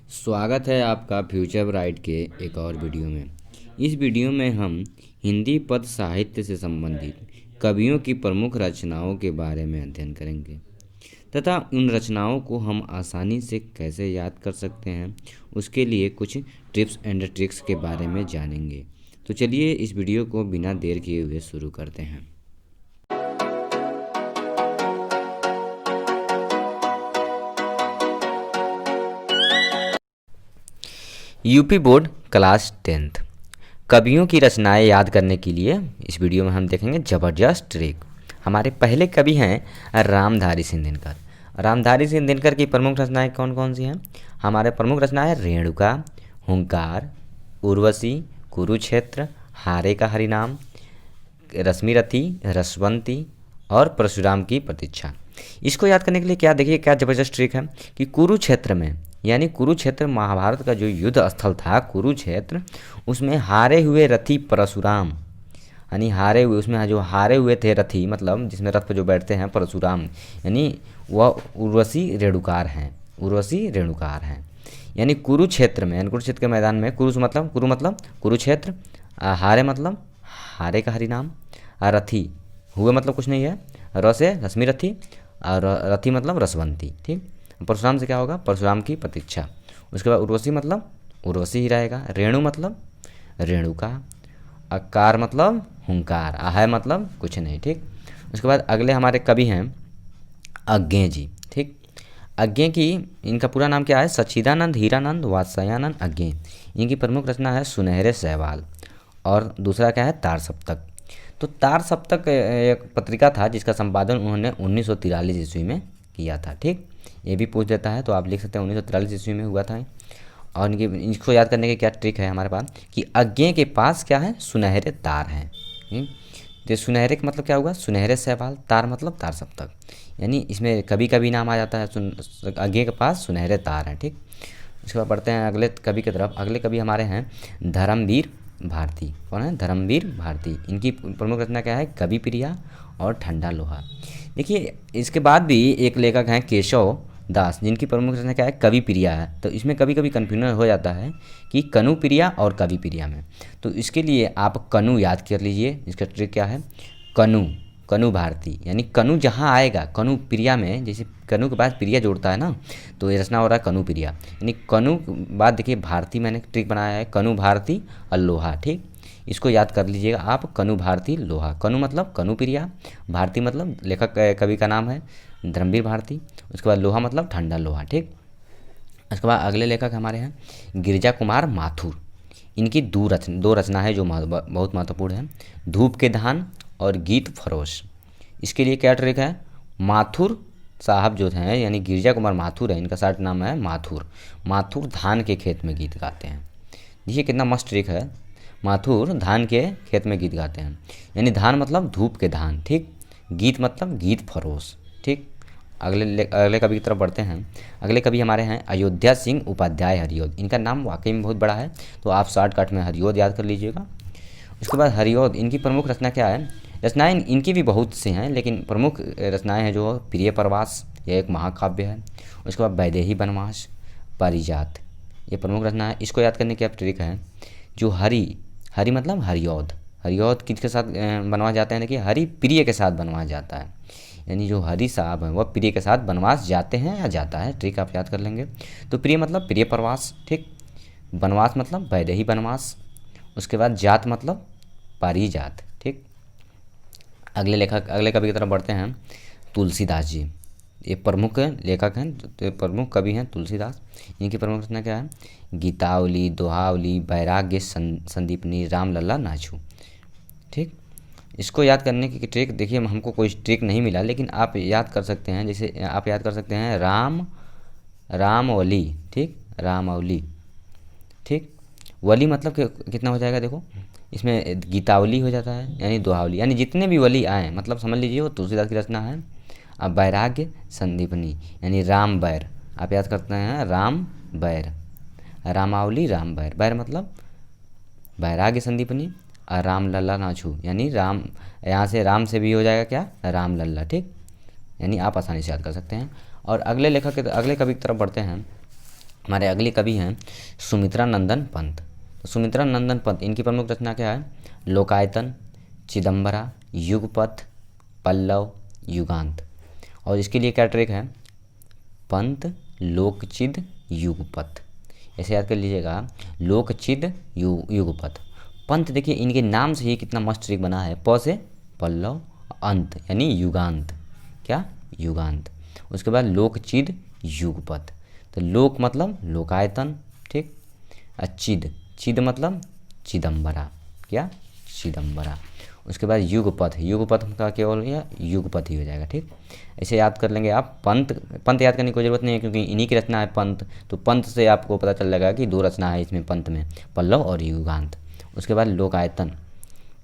स्वागत है आपका फ्यूचर ब्राइट के एक और वीडियो में। इस वीडियो में हम हिंदी पद साहित्य से संबंधित कवियों की प्रमुख रचनाओं के बारे में अध्ययन करेंगे तथा उन रचनाओं को हम आसानी से कैसे याद कर सकते हैं, उसके लिए कुछ टिप्स एंड ट्रिक्स के बारे में जानेंगे। तो चलिए इस वीडियो को बिना देर किए हुए शुरू करते हैं। यूपी बोर्ड क्लास 10th कवियों की रचनाएं याद करने के लिए इस वीडियो में हम देखेंगे ज़बरदस्त ट्रिक। हमारे पहले कवि हैं रामधारी सिंह दिनकर। रामधारी सिंह दिनकर की प्रमुख रचनाएं कौन कौन सी हैं? हमारे प्रमुख रचनाएं रेणुका, हुंकार, उर्वशी, कुरुक्षेत्र, हारे का हरिनाम, रश्मिरथी, रसवंती और परशुराम की प्रतीक्षा। इसको याद करने के लिए क्या देखिए क्या ज़बरदस्त ट्रिक है कि कुरुक्षेत्र में, यानी कुरुक्षेत्र महाभारत का जो युद्ध स्थल था कुरुक्षेत्र, उसमें हारे हुए रथी परशुराम, यानी हारे हुए, उसमें जो हारे हुए थे रथी मतलब जिसमें रथ पर जो बैठते हैं परशुराम, यानी वह उर्वशी रेणुकार हैं। उर्वशी रेणुकार हैं यानी कुरुक्षेत्र में, यानी कुरुक्षेत्र के मैदान में, कुरु मतलब कुरुक्षेत्र, हारे मतलब हारे का हरिनाम, रथी हुए मतलब कुछ नहीं है, र से रश्मि रथी, और रथी मतलब रसवंती। ठीक, परशुराम से क्या होगा? परशुराम की प्रतीक्षा। उसके बाद उर्वशी मतलब उर्वशी ही रहेगा, रेणु मतलब रेणुका, अकार मतलब हुंकार, आहे मतलब कुछ नहीं। ठीक, उसके बाद अगले हमारे कवि हैं अज्ञे जी। ठीक, अज्ञे की, इनका पूरा नाम क्या है? सच्चिदानंद हीरानंद वात्स्यायन अज्ञे। इनकी प्रमुख रचना है सुनहरे शैवाल, और दूसरा क्या है? तार सप्तक। तो तार सप्तक एक पत्रिका था जिसका संपादन उन्होंने 1943 ईस्वी में किया था। ठीक, ये भी पूछ देता है तो आप लिख सकते हैं 1943 ईस्वी में हुआ था। और इनकी, इसको याद करने की क्या ट्रिक है हमारे पास कि अज्ञे के पास क्या है? सुनहरे तार हैं। तो सुनहरे का मतलब क्या होगा? सुनहरे शैवाल, तार मतलब तार सप्तक, यानी इसमें कभी कभी नाम आ जाता है अज्ञे के पास सुनहरे तार हैं। ठीक, उसके बाद बढ़ते हैं अगले कवि की तरफ। अगले कवि हमारे हैं धर्मवीर भारती। कौन है? धर्मवीर भारती। इनकी प्रमुख रचना क्या है? कवि प्रिया और ठंडा लोहा। देखिए इसके बाद भी एक लेखक हैं केशव दास, जिनकी प्रमुख रचना क्या है? कवि प्रिया है। तो इसमें कभी कभी कन्फ्यूजन हो जाता है कि कनु प्रिया और कवि प्रिया में, तो इसके लिए आप कनु याद कर लीजिए। इसका ट्रिक क्या है? कनु, कनु भारती, यानी कनु जहाँ आएगा कनु प्रिया में, जैसे कनु के बाद प्रिया जोड़ता है ना, तो ये रचना हो रहा है कनु प्रिया, यानी कनु के बाद देखिए भारती मैंने ट्रिक बनाया है, कनु भारती और लोहा। ठीक, इसको याद कर लीजिएगा आप, कनु भारती लोहा। कनु मतलब कनु प्रिया, भारती मतलब लेखक कवि का नाम है धर्मवीर भारती, उसके बाद लोहा मतलब ठंडा लोहा। ठीक, उसके बाद अगले लेखक हमारे हैं गिरिजा कुमार माथुर। इनकी दो रचना है जो बहुत महत्वपूर्ण है, धूप के धान और गीत फरोश। इसके लिए क्या ट्रिक है? माथुर साहब जो हैं, यानी गिरिजा कुमार माथुर है, इनका शार्ट नाम है माथुर। माथुर धान के खेत में गीत गाते हैं। देखिए कितना मस्त ट्रिक है। माथुर धान के खेत में गीत गाते हैं, यानी धान मतलब धूप के धान। ठीक, गीत मतलब गीत फरोश। ठीक, अगले कवि की तरफ बढ़ते हैं। अगले कवि हमारे हैं अयोध्या सिंह उपाध्याय हरिओद। इनका नाम वाकई में बहुत बड़ा है, तो आप शॉर्टकट में हरिओद याद कर लीजिएगा। उसके बाद हरिओद, इनकी प्रमुख रचना क्या है? रचनाएं इनकी भी बहुत सी हैं, लेकिन प्रमुख रचनाएं हैं जो प्रिय प्रवास, यह एक महाकाव्य है। उसके बाद वैदेही वनवास, पारिजात, ये प्रमुख रचना है। इसको याद करने की आप ट्रिक है, जो हरि, हरि मतलब हरिओद, हरिओद किसके साथ बनवास जाते हैं? देखिए हरि प्रिय के साथ बनवास जाता है, यानी जो हरि साहब हैं वह प्रिय के साथ बनवास जाते हैं या जाता है, ट्रिक आप याद कर लेंगे। तो प्रिय मतलब प्रिय प्रवास। ठीक, बनवास मतलब वैदेही बनवास, उसके बाद जात मतलब पारिजात। ठीक, अगले कवि की तरफ बढ़ते हैं तुलसीदास जी। ये प्रमुख लेखक हैं, तो प्रमुख कवि हैं तुलसीदास। इनकी प्रमुख रचना क्या है? गीतावली, दोहावली, वैराग्य संदीपनी, रामलला नाचू। ठीक, इसको याद करने की ट्रिक देखिए, हमको कोई ट्रिक नहीं मिला, लेकिन आप याद कर सकते हैं। जैसे आप याद कर सकते हैं रामवली। ठीक, रामवली। ठीक, वली मतलब कितना हो जाएगा? देखो इसमें गीतावली हो जाता है, यानी दोहावली, यानी जितने भी वली आए मतलब समझ लीजिए वो तुलसीदास की रचना है। अब वैराग्य संदीपनी, यानी राम बैर, आप याद करते हैं राम बैर, रामावली राम बैर, बैर मतलब वैराग्य संदीपनी, और राम लल्ला नाछू, यानी राम, यहाँ से राम से भी हो जाएगा क्या? राम लल्ला। ठीक, यानी आप आसानी से याद कर सकते हैं। और अगले कवि की तरफ बढ़ते हैं हमारे अगले कवि हैं सुमित्रा नंदन पंत। तो सुमित्रा नंदन पंत, इनकी प्रमुख रचना क्या है? लोकायतन, चिदम्बरा, युगपथ, पल्लव, युगांत। और इसके लिए क्या ट्रिक है? पंत, लोकचिद, युगपथ। ऐसे याद कर लीजिएगा, लोकचिद, युगपथ। पंत देखिए इनके नाम से ही कितना मस्त ट्रिक बना है। प से पल्लव, अंत यानी युगांत। क्या? युगांत। उसके बाद लोकचिद, युगपथ। तो लोक मतलब लोकायतन, ठीक। चिद, चिद मतलब चिदम्बरा। क्या? चिदम्बरा। उसके बाद युगपथ, युगपथ का केवल यह युगपथ ही हो जाएगा, ठीक। ऐसे याद कर लेंगे आप। पंत, पंत याद करने की कोई ज़रूरत नहीं है क्योंकि इन्हीं की रचना है पंत। तो पंत से आपको पता चल जाएगा कि दो रचना है इसमें पंत में, पल्लव और युगांत। उसके बाद लोकायतन,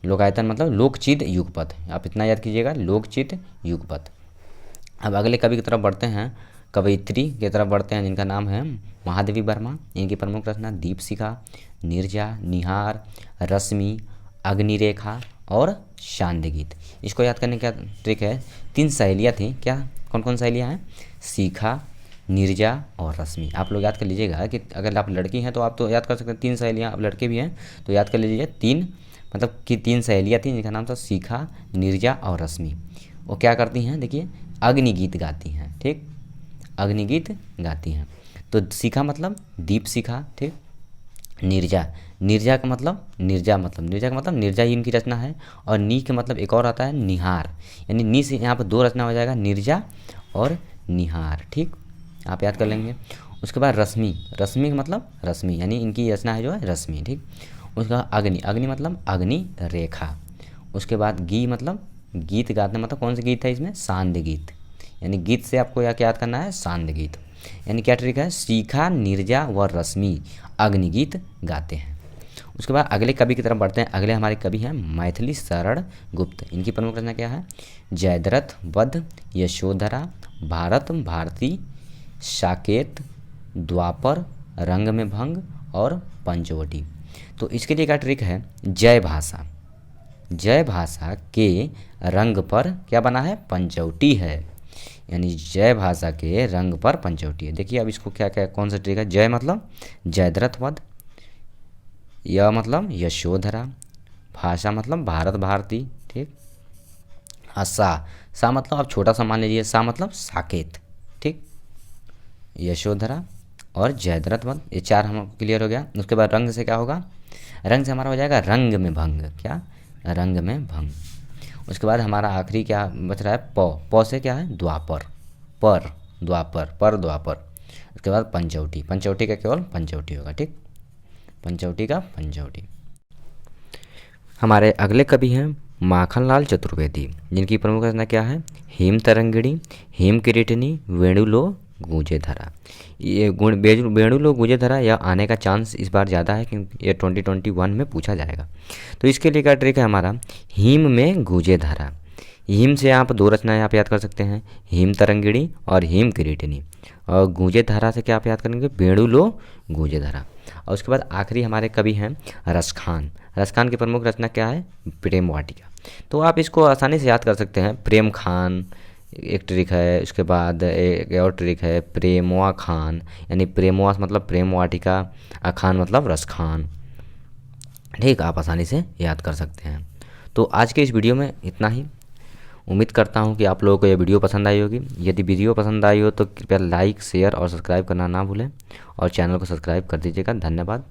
लोकायतन मतलब लोकचिद, युगपथ। आप इतना याद कीजिएगा, लोकचिद, युगपथ। अब अगले कवि की तरफ बढ़ते हैं, कवयित्री की तरफ बढ़ते हैं, जिनका नाम है महादेवी वर्मा। इनकी प्रमुख रचना दीपशिखा, नीरजा, निहार, रश्मि, अग्निरेखा और शांति गीत। इसको याद करने का ट्रिक है, 3 सहेलियाँ थी। क्या? कौन कौन सहेलियाँ हैं? शिखा, नीरजा और रश्मि। आप लोग याद कर लीजिएगा कि अगर आप लड़की हैं तो आप तो याद कर सकते हैं 3 सहेलियाँ, अब लड़के भी हैं तो याद कर लीजिए 3, मतलब कि 3 सहेलियाँ थी जिनका नाम था शिखा, नीरजा और रश्मि। वो क्या करती हैं? देखिए अग्निगीत गाती हैं, ठीक। अग्निगीत गाती हैं। तो शिखा मतलब दीपशिखा, ठीक। नीरजा, नीरजा का मतलब नीरजा ही इनकी रचना है। और नी का मतलब एक और आता है निहार, यानी नी से यहाँ पर 2 रचना हो जाएगा, नीरजा और निहार, ठीक। आप याद कर लेंगे। उसके बाद रश्मि, रश्मि का मतलब रश्मि, यानी इनकी रचना है जो है रश्मि, ठीक। उसका अग्नि, अग्नि मतलब अग्नि रेखा। उसके बाद गी मतलब गीत गाते, मतलब कौन सा गीत है इसमें? सांद गीत, यानी गीत से आपको क्या याद करना है? सांद गीत। यानी क्या ट्रिक है? शिखा, नीरजा व रश्मि अग्निगीत गाते हैं। उसके बाद अगले कवि की तरफ बढ़ते हैं। अगले हमारे कवि हैं मैथिली शरण गुप्त। इनकी प्रमुख रचना क्या है? जयद्रथ वध, यशोधरा, भारत भारती, साकेत, द्वापर, रंग में भंग और पंचवटी। तो इसके लिए क्या ट्रिक है? जय भाषा, जय भाषा के रंग पर क्या बना है? पंचवटी है, यानी जय भाषा के रंग पर पंचवटी है। देखिए अब इसको क्या क्या कौन सा ट्रिक है? जय मतलब जयद्रथ वध, य मतलब यशोधरा, भाषा मतलब भारत भारती, ठीक। सा मतलब आप छोटा सा मान लीजिए, सा मतलब साकेत, ठीक। यशोधरा और जयद्रथ वध, ये 4 हम क्लियर हो गया। उसके बाद रंग से क्या होगा? रंग से हमारा हो जाएगा रंग में भंग। क्या? रंग में भंग। उसके बाद हमारा आखिरी क्या बच रहा है? प से क्या है? द्वापर, पर द्वापर। उसके बाद पंचवटी, पंचवटी का केवल पंचवटी होगा, ठीक। पंचवटी का पंचवटी। हमारे अगले कवि हैं माखनलाल चतुर्वेदी। जिनकी प्रमुख रचना क्या है? हेम तरंगिणी, हेम किरीटिनी, वेणुलो गूंजे धरा। ये वेणुलो गूंजे धरा यह आने का चांस इस बार ज़्यादा है क्योंकि ये 2021 में पूछा जाएगा। तो इसके लिए क्या ट्रिक है हमारा? हिम में गूंजे धरा। हिम से आप 2 रचनाएं आप याद कर सकते हैं, हेम तरंगिणी और हेम किरीटिनी। और गूंजे धारा से क्या आप याद करेंगे? वेणुलो गूंजे धरा। और उसके बाद आखिरी हमारे कवि हैं रसखान। रसखान की प्रमुख रचना क्या है? प्रेम वाटिका। तो आप इसको आसानी से याद कर सकते हैं, प्रेम खान एक ट्रिक है। उसके बाद एक और ट्रिक है प्रेमवा खान, यानी प्रेमवा मतलब प्रेम वाटिका, अखान मतलब रसखान, ठीक। आप आसानी से याद कर सकते हैं। तो आज के इस वीडियो में इतना ही। उम्मीद करता हूँ कि आप लोगों को यह वीडियो पसंद आई होगी। यदि वीडियो पसंद आई हो तो कृपया लाइक, शेयर और सब्सक्राइब करना ना भूलें और चैनल को सब्सक्राइब कर दीजिएगा। धन्यवाद।